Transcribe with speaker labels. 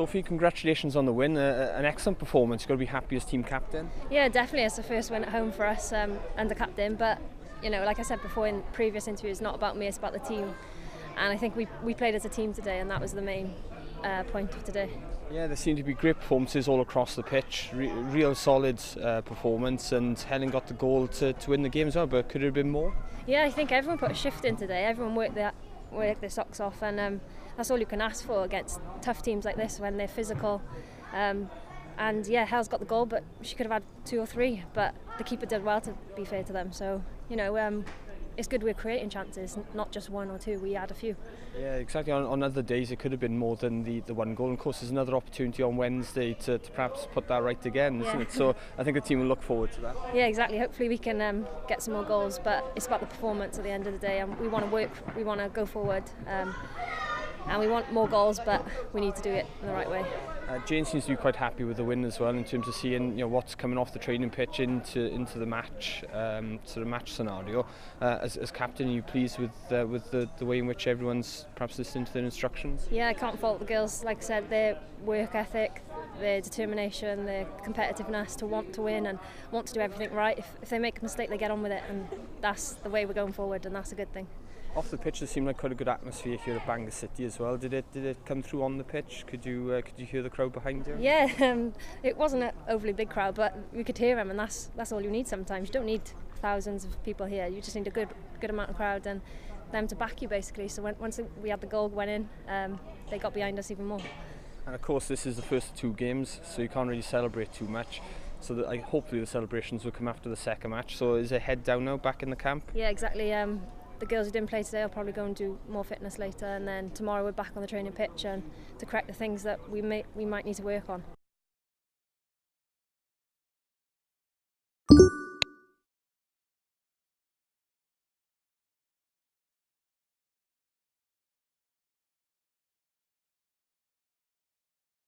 Speaker 1: Sophie, congratulations on the win. An excellent performance. You've got to be happy as team captain.
Speaker 2: Yeah, definitely. It's the first win at home for us under captain. But, like I said before in previous interviews, it's not about me, it's about the team. And I think we played as a team today, and that was the main point of today.
Speaker 1: Yeah, there seemed to be great performances all across the pitch. Real solid performance, and Helen got the goal to win the game as well, but could it have been more?
Speaker 2: Yeah, I think everyone put a shift in today. Everyone worked their socks off, and that's all you can ask for against tough teams like this when they're physical. And yeah, Hel's got the goal, but she could have had 2 or 3, but the keeper did well, to be fair to them. So, it's good we're creating chances, not just 1 or 2, we had a few.
Speaker 1: Yeah, exactly. On other days it could have been more than the 1 goal. And of course there's another opportunity on Wednesday to perhaps put that right again, isn't it? So I think the team will look forward to that.
Speaker 2: Yeah, exactly. Hopefully we can get some more goals, but it's about the performance at the end of the day, and we want to work, we want to go forward, and we want more goals, but we need to do it in the right way.
Speaker 1: Jane seems to be quite happy with the win as well, in terms of seeing what's coming off the training pitch into the match, sort of match scenario. As captain, are you pleased with the way in which everyone's perhaps listening to their instructions?
Speaker 2: Yeah, I can't fault the girls. Like I said, their work ethic, their determination, their competitiveness to want to win and want to do everything right. If they make a mistake, they get on with it, and that's the way we're going forward, and that's a good thing.
Speaker 1: Off the pitch, it seemed like quite a good atmosphere here at Bangor City as well. Did it come through on the pitch? Could you hear the crowd behind you?
Speaker 2: Yeah, it wasn't an overly big crowd, but we could hear them, and that's all you need sometimes. You don't need thousands of people here. You just need a good amount of crowd and them to back you, basically. So once we had the goal went in, they got behind us even more.
Speaker 1: And of course, this is the first of 2 games, so you can't really celebrate too much. So hopefully the celebrations will come after the second match. So is it head down now, back in the camp?
Speaker 2: Yeah, exactly. The girls who didn't play today will probably go and do more fitness later, and then tomorrow we're back on the training pitch and to correct the things that we might need to work on.